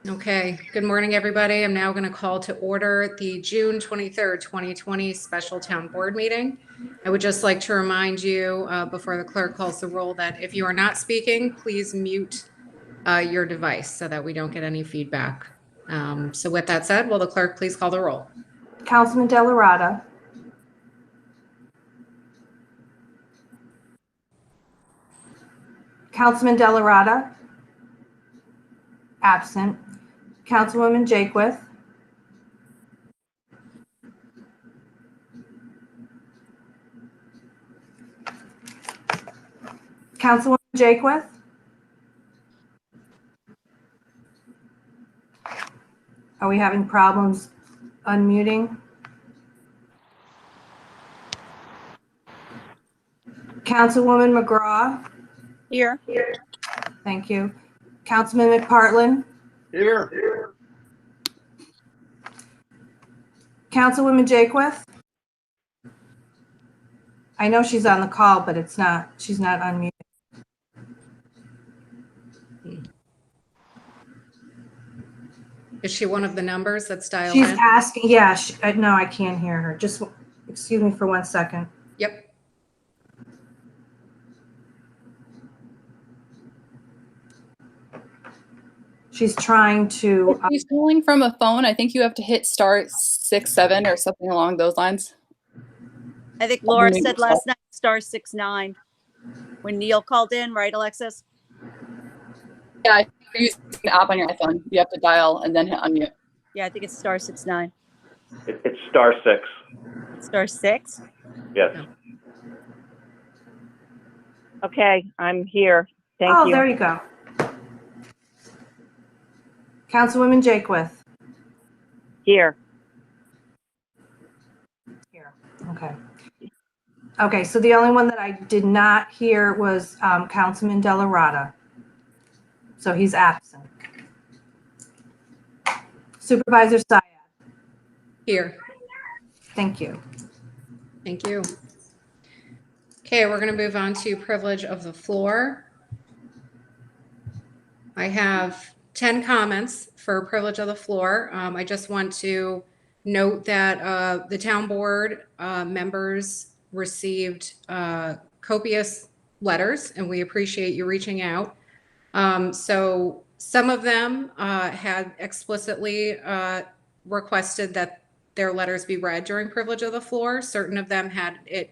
Okay, good morning, everybody. I'm now going to call to order the June 23rd, 2020 special town board meeting. I would just like to remind you before the clerk calls the roll that if you are not speaking, please mute your device so that we don't get any feedback. So with that said, will the clerk please call the roll? Councilman Delarada. Councilman Delarada. Absent. Councilwoman Jakewith. Councilwoman Jakewith. Are we having problems unmuting? Councilwoman McGraw. Here. Thank you. Councilman McPartlin. Here. Councilwoman Jakewith. I know she's on the call, but she's not unmuted. Is she one of the numbers that's dialed She's in? asking, yeah, no, I can't hear her. Just excuse me for 1 second. Yep. She's trying to. If she's calling from a phone, I think you have to hit *67 or something along those lines. I think Laura said last night *69 when Neil called in, right, Alexis? Yeah, if you're using the app on your iPhone, you have to dial and then hit unmute. Yeah, I think it's *69. It's *6. *6? Yes. Okay, I'm here. Thank you. Oh, there you go. Councilwoman Jakewith. Here. Here. Okay. Okay, so the only one that I did not hear was Councilman Delarada. So he's absent. Supervisor Syed. Here. Thank you. Thank you. Okay, we're going to move on to privilege of the floor. I have 10 comments for privilege of the floor. I just want to note that the town board members received copious letters, and we appreciate you reaching out. So some of them had explicitly requested that their letters be read during privilege of the floor. Certain of them had it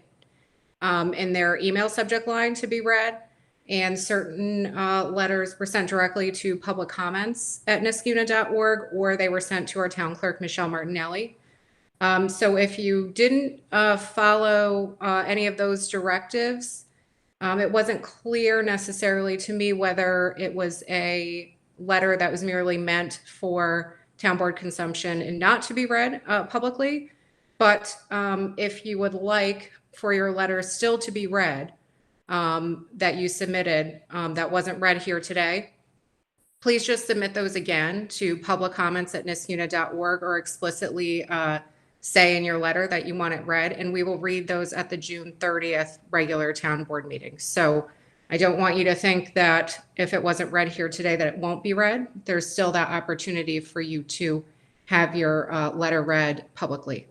in their email subject line to be read, and certain letters were sent directly to public comments at niskuna.org, or they were sent to our town clerk, Michelle Martinelli. So if you didn't follow any of those directives, it wasn't clear necessarily to me whether it was a letter that was merely meant for town board consumption and not to be read publicly. But if you would like for your letter still to be read, that you submitted that wasn't read here today, please just submit those again to public comments at niskuna.org, or explicitly say in your letter that you want it read, and we will read those at the June 30th regular town board meeting. So I don't want you to think that if it wasn't read here today that it won't be read. There's still that opportunity for you to have your letter read publicly.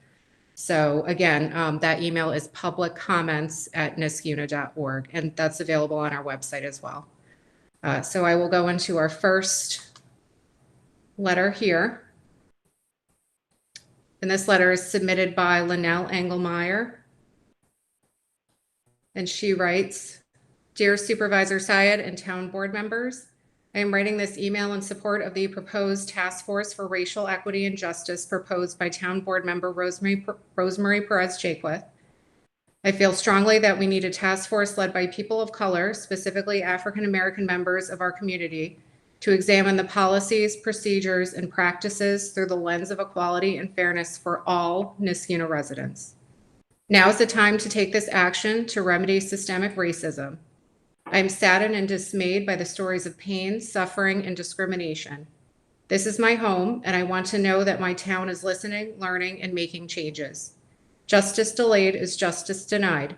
So again, that email is publiccomments@niskuna.org, and that's available on our website as well. So I will go into our first letter here. And this letter is submitted by Linnell Engelmeyer. And she writes, "Dear Supervisor Syed and town board members, I am writing this email in support of the proposed task force for racial equity and justice proposed by town board member Rosemary Perez Jakewith. I feel strongly that we need a task force led by people of color, specifically African American members of our community, to examine the policies, procedures, and practices through the lens of equality and fairness for all Niskuna residents. Now is the time to take this action to remedy systemic racism. I am saddened and dismayed by the stories of pain, suffering, and discrimination. This is my home, and I want to know that my town is listening, learning, and making changes. Justice delayed is justice denied.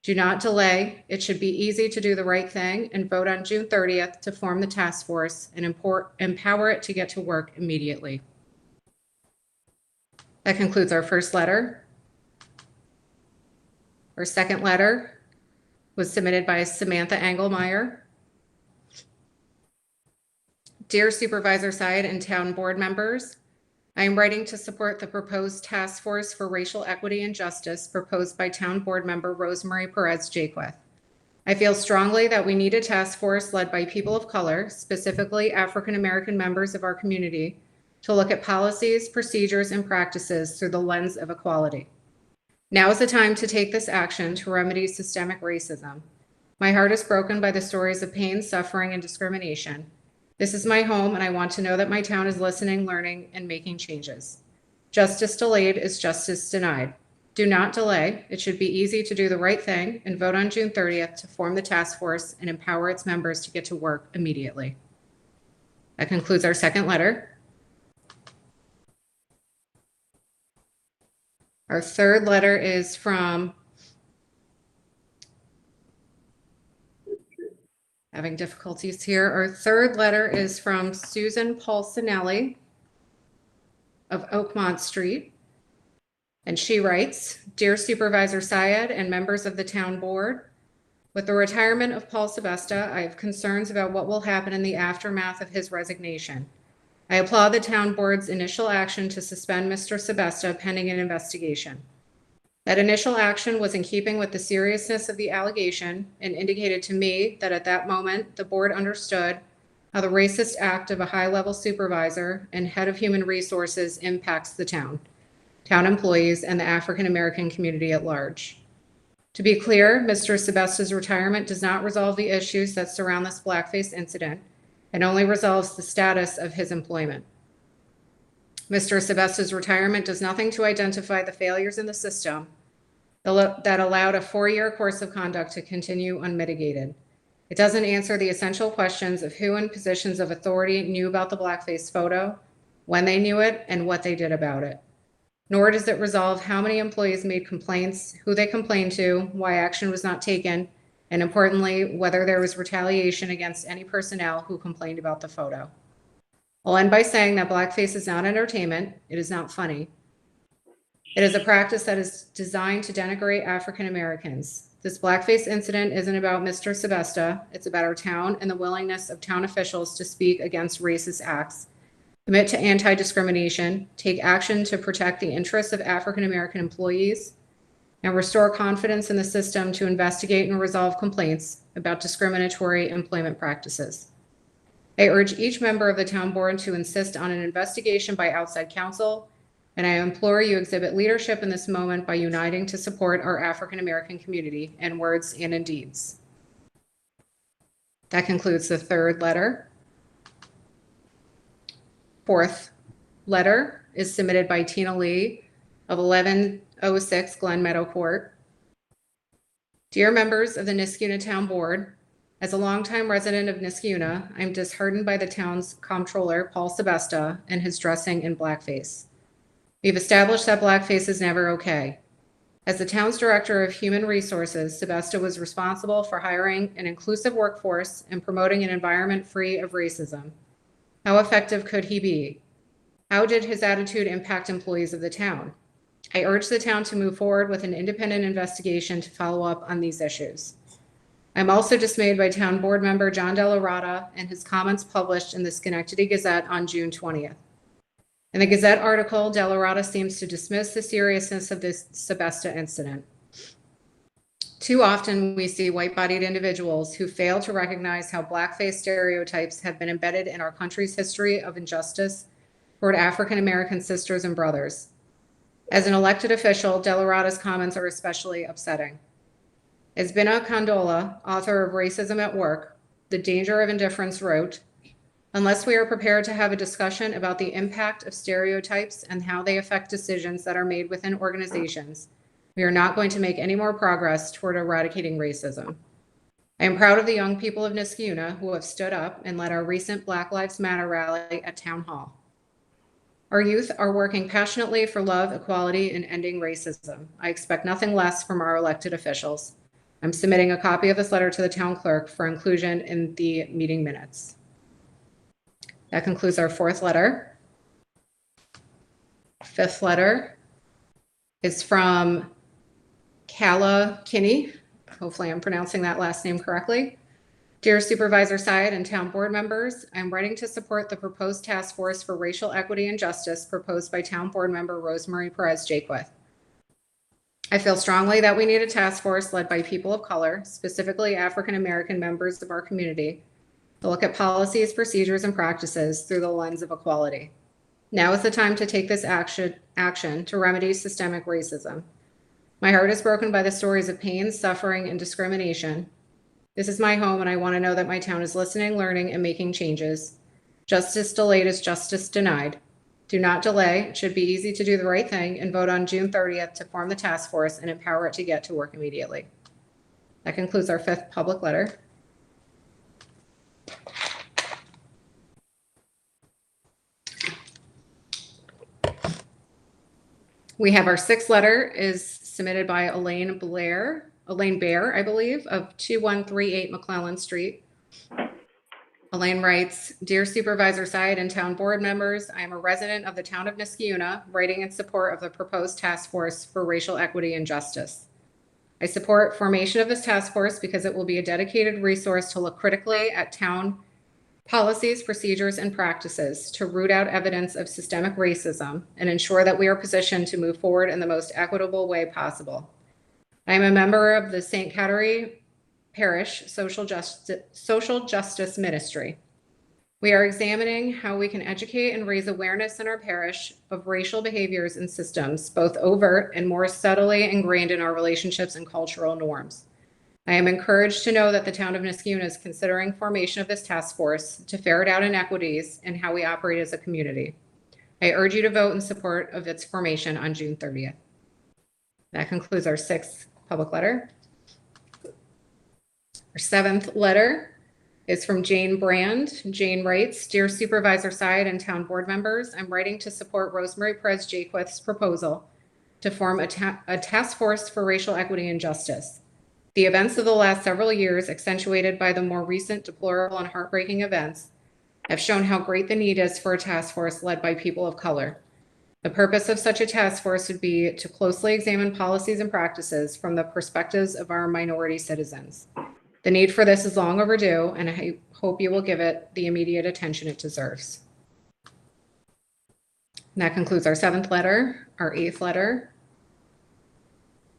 Do not delay. It should be easy to do the right thing and vote on June 30th to form the task force and empower it to get to work immediately. That concludes our first letter. Our second letter was submitted by Samantha Engelmeyer. Dear Supervisor Syed and town board members, I am writing to support the proposed task force for racial equity and justice proposed by town board member Rosemary Perez Jaquith. I feel strongly that we need a task force led by people of color, specifically African American members of our community, to look at policies, procedures, and practices through the lens of equality. Now is the time to take this action to remedy systemic racism. My heart is broken by the stories of pain, suffering, and discrimination. This is my home, and I want to know that my town is listening, learning, and making changes. Justice delayed is justice denied. Do not delay. It should be easy to do the right thing and vote on June 30th to form the task force and empower its members to get to work immediately. That concludes our second letter. Our third letter is from, having difficulties here. Our third letter is from Susan Paulsonelli of Oakmont Street. And she writes, Dear Supervisor Syed and members of the town board, with the retirement of Paul Sebesta, I have concerns about what will happen in the aftermath of his resignation. I applaud the town board's initial action to suspend Mr. Sebesta pending an investigation. That initial action was in keeping with the seriousness of the allegation and indicated to me that at that moment, the board understood how the racist act of a high-level supervisor and head of human resources impacts the town employees, and the African American community at large. To be clear, Mr. Sebesta's retirement does not resolve the issues that surround this blackface incident and only resolves the status of his employment. Mr. Sebesta's retirement does nothing to identify the failures in the system that allowed a 4-year course of conduct to continue unmitigated. It doesn't answer the essential questions of who in positions of authority knew about the blackface photo, when they knew it, and what they did about it. Nor does it resolve how many employees made complaints, who they complained to, why action was not taken, and importantly, whether there was retaliation against any personnel who complained about the photo. I'll end by saying that blackface is not entertainment. It is not funny. It is a practice that is designed to denigrate African Americans. This blackface incident isn't about Mr. Sebesta. It's about our town and the willingness of town officials to speak against racist acts, commit to anti-discrimination, take action to protect the interests of African American employees, and restore confidence in the system to investigate and resolve complaints about discriminatory employment practices. I urge each member of the town board to insist on an investigation by outside counsel, and I implore you exhibit leadership in this moment by uniting to support our African American community in words and in deeds. That concludes the third letter. Fourth letter is submitted by Tina Lee of 1106 Glen Meadow Court. Dear members of the Niskayuna Town Board, as a longtime resident of Niskayuna, I'm disheartened by the town's comptroller, Paul Sebesta, and his dressing in blackface. We've established that blackface is never okay. As the town's director of human resources, Sebesta was responsible for hiring an inclusive workforce and promoting an environment free of racism. How effective could he be? How did his attitude impact employees of the town? I urge the town to move forward with an independent investigation to follow up on these issues. I'm also dismayed by town board member John Della Rata and his comments published in the Schenectady Gazette on June 20th. In the Gazette article, Della Rata seems to dismiss the seriousness of this Sebesta incident. Too often, we see white-bodied individuals who fail to recognize how blackface stereotypes have been embedded in our country's history of injustice toward African American sisters and brothers. As an elected official, Della Rata's comments are especially upsetting. As Bina Kandola, author of Racism at Work, The Danger of Indifference, wrote, unless we are prepared to have a discussion about the impact of stereotypes and how they affect decisions that are made within organizations, we are not going to make any more progress toward eradicating racism. I am proud of the young people of Niskayuna who have stood up and led our recent Black Lives Matter rally at Town Hall. Our youth are working passionately for love, equality, and ending racism. I expect nothing less from our elected officials. I'm submitting a copy of this letter to the town clerk for inclusion in the meeting minutes. That concludes our fourth letter. Fifth letter is from Kala Kinney. Hopefully I'm pronouncing that last name correctly. Dear Supervisor Syed and town board members, I'm writing to support the proposed task force for racial equity and justice proposed by town board member Rosemary Perez Jaquith. I feel strongly that we need a task force led by people of color, specifically African American members of our community, to look at policies, procedures, and practices through the lens of equality. Now is the time to take this action to remedy systemic racism. My heart is broken by the stories of pain, suffering, and discrimination. This is my home, and I want to know that my town is listening, learning, and making changes. Justice delayed is justice denied. Do not delay. It should be easy to do the right thing and vote on June 30th to form the task force and empower it to get to work immediately. That concludes our fifth public letter. We have our sixth letter is submitted by Elaine Bear, I believe, of 2138 McClellan Street. Elaine writes, Dear Supervisor Syed and town board members, I am a resident of the town of Niskayuna, writing in support of the proposed task force for racial equity and justice. I support formation of this task force because it will be a dedicated resource to look critically at town policies, procedures, and practices to root out evidence of systemic racism and ensure that we are positioned to move forward in the most equitable way possible. I am a member of the St. Catherine Parish Social Justice Ministry. We are examining how we can educate and raise awareness in our parish of racial behaviors and systems, both overt and more subtly ingrained in our relationships and cultural norms. I am encouraged to know that the town of Niskayuna is considering formation of this task force to ferret out inequities in how we operate as a community. I urge you to vote in support of its formation on June 30th. That concludes our sixth public letter. Our seventh letter is from Jane Brand. Jane writes, Dear Supervisor Syed and town board members, I'm writing to support Rosemary Perez Jaquith's proposal to form a task force for racial equity and justice. The events of the last several years, accentuated by the more recent deplorable and heartbreaking events, have shown how great the need is for a task force led by people of color. The purpose of such a task force would be to closely examine policies and practices from the perspectives of our minority citizens. The need for this is long overdue, and I hope you will give it the immediate attention it deserves. And that concludes our seventh letter. Our eighth letter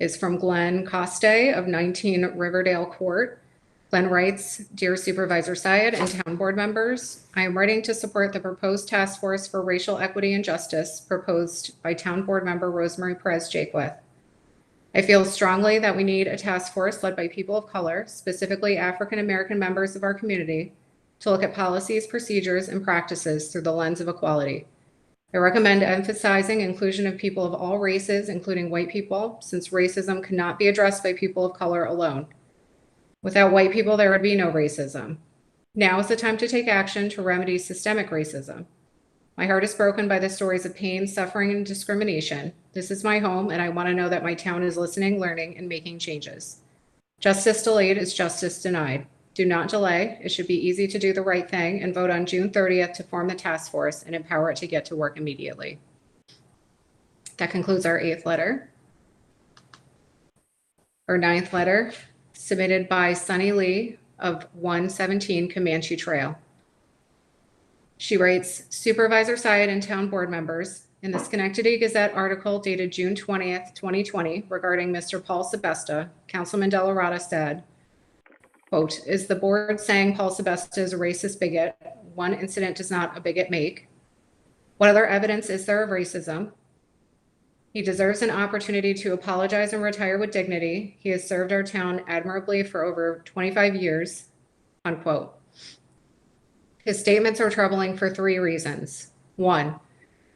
is from Glenn Coste of 19 Riverdale Court. Glenn writes, Dear Supervisor Syed and town board members, I am writing to support the proposed task force for racial equity and justice proposed by town board member Rosemary Perez Jaquith. I feel strongly that we need a task force led by people of color, specifically African American members of our community, to look at policies, procedures, and practices through the lens of equality. I recommend emphasizing inclusion of people of all races, including white people, since racism cannot be addressed by people of color alone. Without white people, there would be no racism. Now is the time to take action to remedy systemic racism. My heart is broken by the stories of pain, suffering, and discrimination. This is my home, and I want to know that my town is listening, learning, and making changes. Justice delayed is justice denied. Do not delay. It should be easy to do the right thing and vote on June 30th to form the task force and empower it to get to work immediately. That concludes our eighth letter. Our ninth letter, submitted by Sunny Lee of 117 Comanche Trail. She writes, Supervisor Syed and town board members, in the Schenectady Gazette article dated June 20th, 2020, regarding Mr. Paul Sebesta, Councilman Delarada said, quote, is the board saying Paul Sebesta is a racist bigot? One incident does not a bigot make. What other evidence is there of racism? He deserves an opportunity to apologize and retire with dignity. He has served our town admirably for over 25 years, unquote. His statements are troubling for three reasons. One,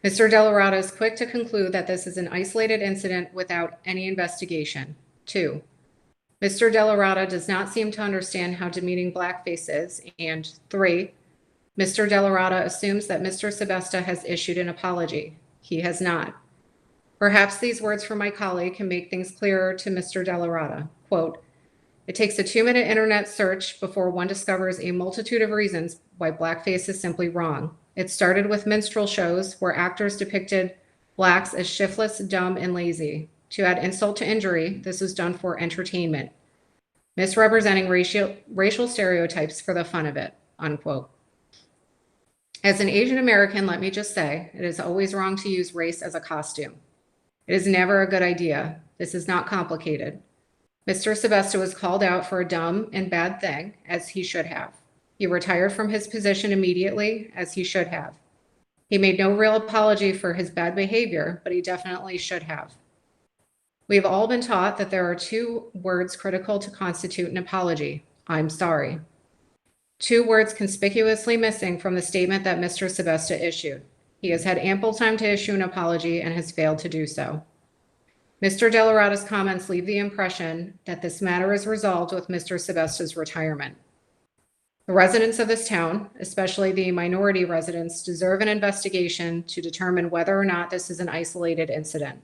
Mr. Delarada is quick to conclude that this is an isolated incident without any investigation. Two, Mr. Delarada does not seem to understand how demeaning blackface is. And three, Mr. Delarada assumes that Mr. Sebesta has issued an apology. He has not. Perhaps these words from my colleague can make things clearer to Mr. Delarada. Quote, It takes a 2-minute internet search before one discovers a multitude of reasons why blackface is simply wrong. It started with minstrel shows where actors depicted blacks as shiftless, dumb, and lazy. To add insult to injury, this was done for entertainment, misrepresenting racial stereotypes for the fun of it, unquote. As an Asian American, let me just say, it is always wrong to use race as a costume. It is never a good idea. This is not complicated. Mr. Sebesta was called out for a dumb and bad thing, as he should have. He retired from his position immediately, as he should have. He made no real apology for his bad behavior, but he definitely should have. We have all been taught that there are 2 words critical to constitute an apology: I'm sorry. 2 words conspicuously missing from the statement that Mr. Sebesta issued. He has had ample time to issue an apology and has failed to do so. Mr. Delarada's comments leave the impression that this matter is resolved with Mr. Sebesta's retirement. The residents of this town, especially the minority residents, deserve an investigation to determine whether or not this is an isolated incident.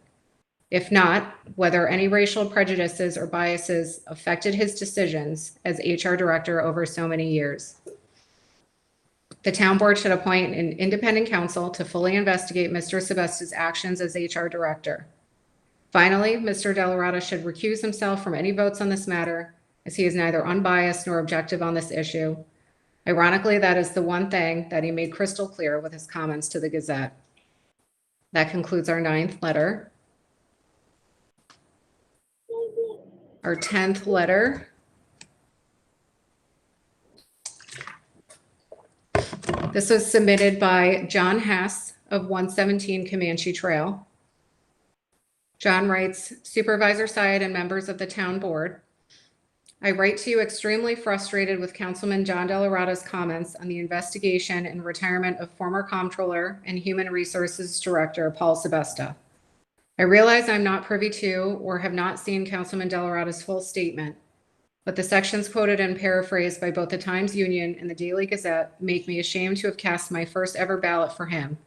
If not, whether any racial prejudices or biases affected his decisions as HR director over so many years. The town board should appoint an independent counsel to fully investigate Mr. Sebesta's actions as HR director. Finally, Mr. Delarada should recuse himself from any votes on this matter, as he is neither unbiased nor objective on this issue. Ironically, that is the one thing that he made crystal clear with his comments to the Gazette. That concludes our 9th letter. Our 10th letter. This was submitted by John Hess of 117 Comanche Trail. John writes, Supervisor Syed and members of the town board, I write to you extremely frustrated with Councilman John Delarada's comments on the investigation and retirement of former Comptroller and Human Resources Director Paul Sebesta. I realize I'm not privy to or have not seen Councilman Delarada's full statement, but the sections quoted and paraphrased by both the Times-Union and the Daily Gazette make me ashamed to have cast my first ever ballot for him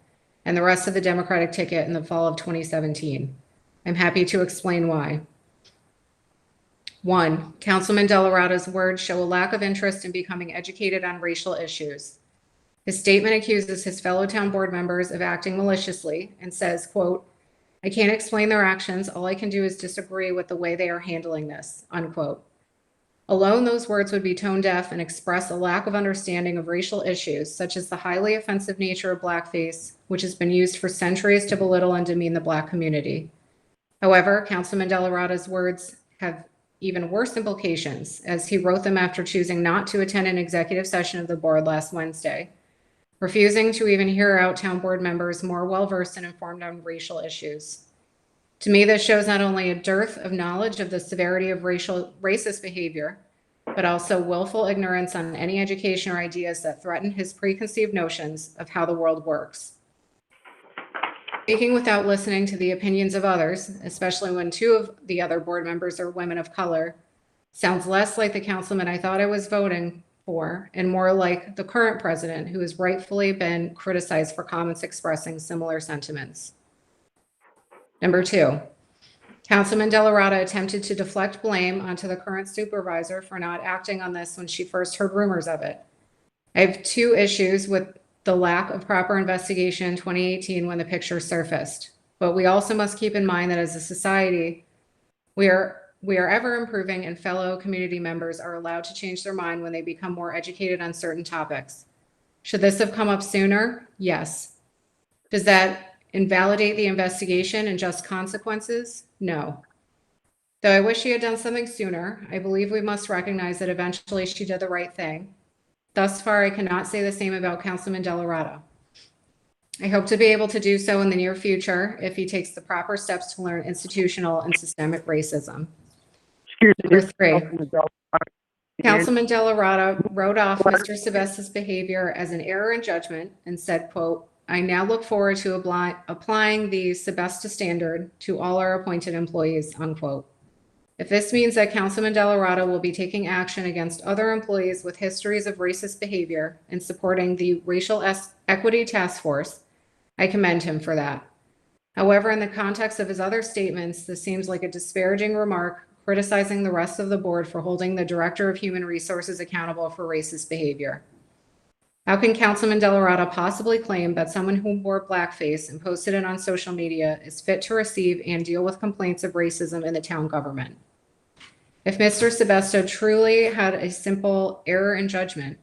and the rest of the Democratic ticket in the fall of 2017. I'm happy to explain why. 1, Councilman Delarada's words show a lack of interest in becoming educated on racial issues. His statement accuses his fellow town board members of acting maliciously and says, quote, I can't explain their actions. All I can do is disagree with the way they are handling this, unquote. Alone, those words would be tone deaf and express a lack of understanding of racial issues, such as the highly offensive nature of blackface, which has been used for centuries to belittle and demean the Black community. However, Councilman Delarada's words have even worse implications, as he wrote them after choosing not to attend an executive session of the board last Wednesday, refusing to even hear out town board members more well-versed and informed on racial issues. To me, this shows not only a dearth of knowledge of the severity of racist behavior, but also willful ignorance on any education or ideas that threaten his preconceived notions of how the world works. Speaking without listening to the opinions of others, especially when 2 of the other board members are women of color, sounds less like the councilman I thought I was voting for and more like the current president, who has rightfully been criticized for comments expressing similar sentiments. Number 2, Councilman Delarada attempted to deflect blame onto the current supervisor for not acting on this when she first heard rumors of it. I have 2 issues with the lack of proper investigation in 2018 when the picture surfaced. But we also must keep in mind that as a society, we are ever improving, and fellow community members are allowed to change their mind when they become more educated on certain topics. Should this have come up sooner? Yes. Does that invalidate the investigation and just consequences? No. Though I wish she had done something sooner, I believe we must recognize that eventually she did the right thing. Thus far, I cannot say the same about Councilman Delarada. I hope to be able to do so in the near future if he takes the proper steps to learn institutional and systemic racism. Number 3, Councilman Delarada wrote off Mr. Sebesta's behavior as an error in judgment and said, quote, I now look forward to applying the Sebesta standard to all our appointed employees, unquote. If this means that Councilman Delarada will be taking action against other employees with histories of racist behavior and supporting the Racial Equity Task Force, I commend him for that. However, in the context of his other statements, this seems like a disparaging remark criticizing the rest of the board for holding the Director of Human Resources accountable for racist behavior. How can Councilman Delarada possibly claim that someone who wore blackface and posted it on social media is fit to receive and deal with complaints of racism in the town government? If Mr. Sebesto truly had a simple error in judgment,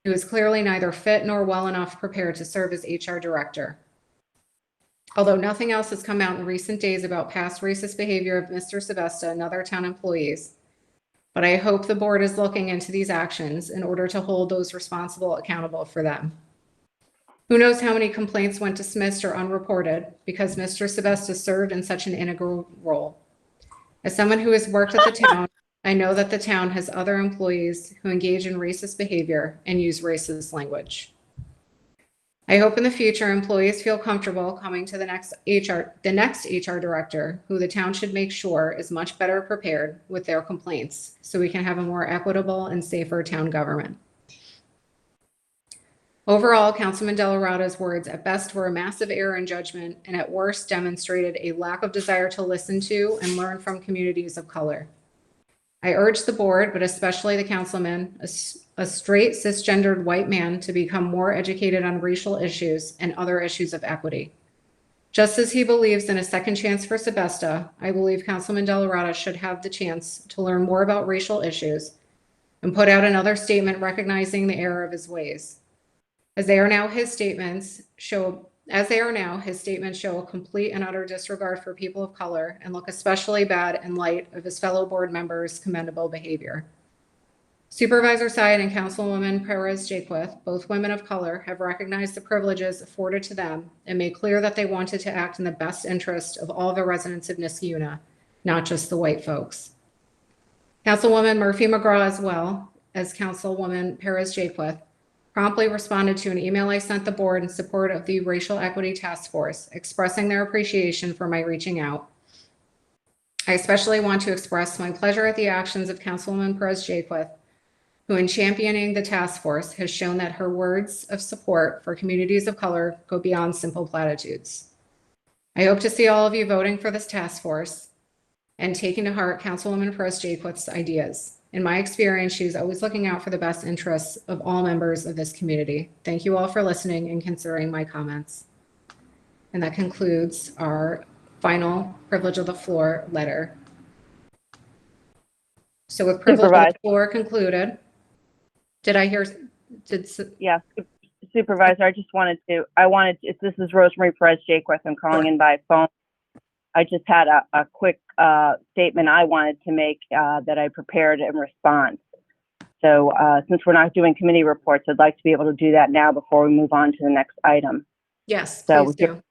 he was clearly neither fit nor well enough prepared to serve as HR director. Although nothing else has come out in recent days about past racist behavior of Mr. Sebesta and other town employees, but I hope the board is looking into these actions in order to hold those responsible accountable for them. Who knows how many complaints went dismissed or unreported because Mr. Sebesta served in such an integral role. As someone who has worked at the town, I know that the town has other employees who engage in racist behavior and use racist language. I hope in the future employees feel comfortable coming to the next HR director, who the town should make sure is much better prepared with their complaints, so we can have a more equitable and safer town government. Overall, Councilman Delarada's words at best were a massive error in judgment, and at worst demonstrated a lack of desire to listen to and learn from communities of color. I urge the board, but especially the councilman, a straight cisgendered white man, to become more educated on racial issues and other issues of equity. Just as he believes in a second chance for Sebesta, I believe Councilman Delarada should have the chance to learn more about racial issues and put out another statement recognizing the error of his ways. As they are now, his statements show a complete and utter disregard for people of color and look especially bad in light of his fellow board members' commendable behavior. Supervisor Syed and Councilwoman Perez Jaquith, both women of color, have recognized the privileges afforded to them and made clear that they wanted to act in the best interest of all the residents of Niskayuna, not just the white folks. Councilwoman Murphy McGraw, as well as Councilwoman Perez Jaquith, promptly responded to an email I sent the board in support of the Racial Equity Task Force, expressing their appreciation for my reaching out. I especially want to express my pleasure at the actions of Councilwoman Perez Jaquith, who in championing the task force has shown that her words of support for communities of color go beyond simple platitudes. I hope to see all of you voting for this task force and taking to heart Councilwoman Perez Jaquith's ideas. In my experience, she's always looking out for the best interests of all members of this community. Thank you all for listening and considering my comments. And that concludes our final privilege of the floor letter. So with privilege of the floor concluded, Yeah, Supervisor, this is Rosemary Perez Jaquith. I'm calling in by phone. I just had a quick statement I wanted to make that I prepared in response. So since we're not doing committee reports, I'd like to be able to do that now before we move on to the next item. Yes, please do.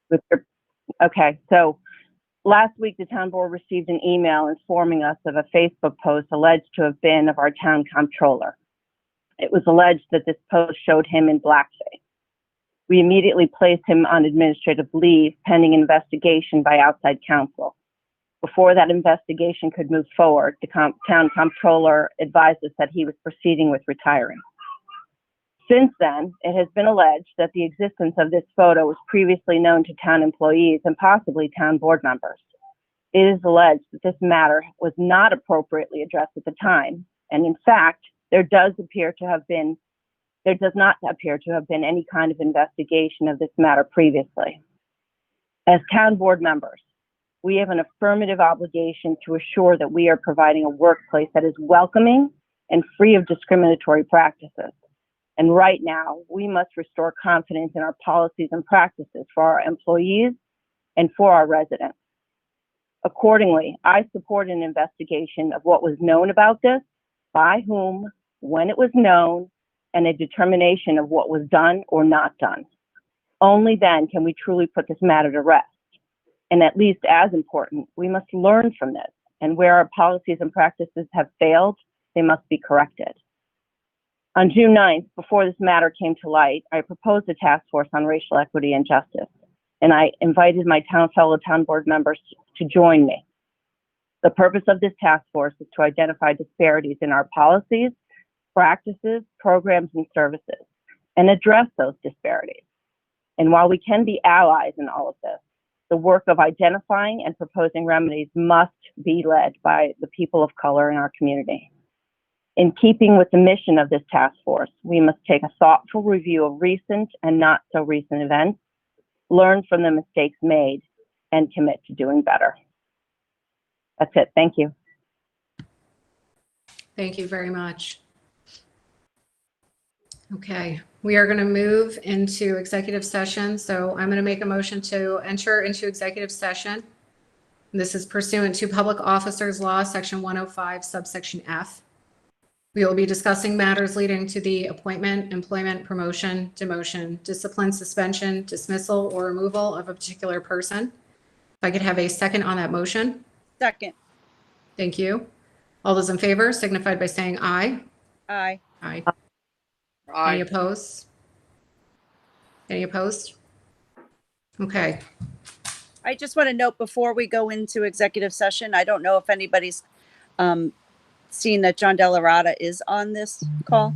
Okay, so last week the town board received an email informing us of a Facebook post alleged to have been of our town comptroller. It was alleged that this post showed him in blackface. We immediately placed him on administrative leave pending investigation by outside counsel. Before that investigation could move forward, the town comptroller advised us that he was proceeding with retiring. Since then, it has been alleged that the existence of this photo was previously known to town employees and possibly town board members. It is alleged that this matter was not appropriately addressed at the time, and in fact, there does not appear to have been any kind of investigation of this matter previously. As town board members, we have an affirmative obligation to assure that we are providing a workplace that is welcoming and free of discriminatory practices. And right now, we must restore confidence in our policies and practices for our employees and for our residents. Accordingly, I support an investigation of what was known about this, by whom, when it was known, and a determination of what was done or not done. Only then can we truly put this matter to rest. And at least as important, we must learn from this, and where our policies and practices have failed, they must be corrected. On June 9th, before this matter came to light, I proposed a task force on racial equity and justice, and I invited my fellow town board members to join me. The purpose of this task force is to identify disparities in our policies, practices, programs, and services, and address those disparities. And while we can be allies in all of this, The work of identifying and proposing remedies must be led by the people of color in our community. In keeping with the mission of this task force, we must take a thoughtful review of recent and not so recent events, learn from the mistakes made, and commit to doing better. That's it. Thank you. Thank you very much. Okay, we are going to move into executive session. So I'm going to make a motion to enter into executive session. This is pursuant to Public Officers Law, Section 105, subsection F. We will be discussing matters leading to the appointment, employment, promotion, demotion, discipline, suspension, dismissal, or removal of a particular person. If I could have a second on that motion. Second. Thank you. All those in favor signified by saying aye. Aye. Aye. Any opposed? Any opposed? Okay. I just want to note before we go into executive session, I don't know if anybody's seen that John Delarada is on this call.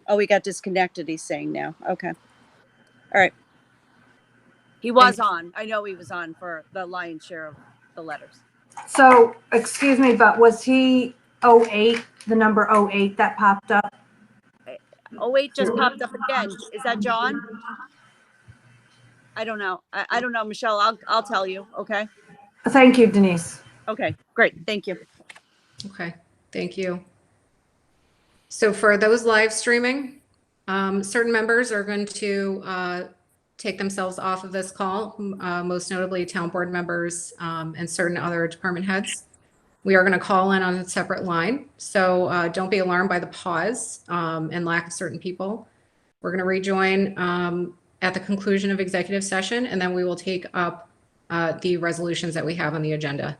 Oh, he got disconnected, he's saying now. Okay. All right. He was on. I know he was on for the lion's share of the letters. So, excuse me, but was he 08, the number 08 that popped up? Oh, wait, just popped up again. Is that John? I don't know. I don't know, Michelle. I'll tell you. Okay. Thank you, Denise. Okay, great. Thank you. Okay, thank you. So for those live streaming, certain members are going to take themselves off of this call, most notably town board members and certain other department heads. We are going to call in on a separate line, so don't be alarmed by the pause and lack of certain people. We're going to rejoin at the conclusion of executive session, and then we will take up the resolutions that we have on the agenda.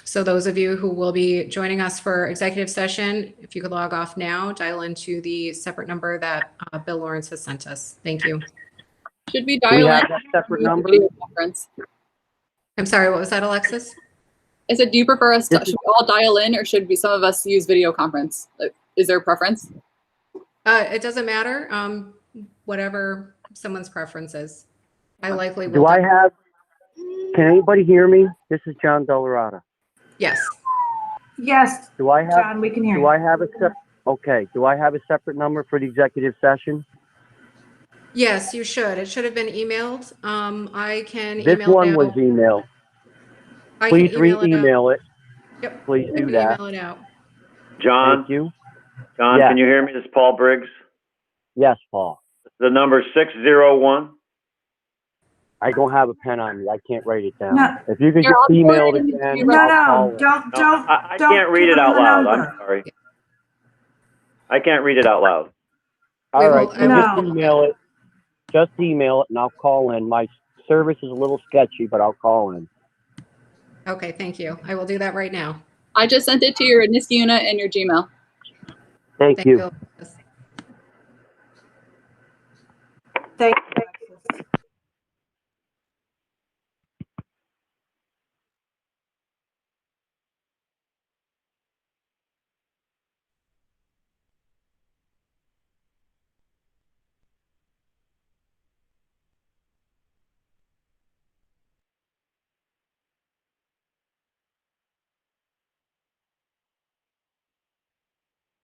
So those of you who will be joining us for executive session, if you could log off now, dial into the separate number that Bill Lawrence has sent us. Thank you. Should we Do we dial have in? that separate number? Video conference? I'm sorry, what was that, Alexis? I said, do you prefer us to, should we all dial in or should some of us use video conference? Is there a preference? It doesn't matter, whatever someone's preference is. I likely will. Do I have, can anybody hear me? This is John Delarada. Yes. Yes, Do I have, John, we can hear do you. I have a okay, do I have a separate number for the executive session? Yes, you should. It should have been emailed. I can This email one now. was emailed. I Please can email it out. re-email it. Yep. Please I do can that. Email it out. John, Thank you. John, Yeah. can you hear me? This is Paul Briggs. Yes, Paul. The number 601. I don't have a pen on me. I can't write it down. No. If you could Here, just I'll email put it it in again, the- No, I'll no, call it. don't, No, don't. I don't can't read give it him out the loud. number. I'm sorry. I can't read it out loud. All We right, will- so No. just email it. Just email it and I'll call in. My service is a little sketchy, but I'll call in. Okay, thank you. I will do that right now. I just sent it to your Niskiuna and your Gmail. Thank you. you. Thank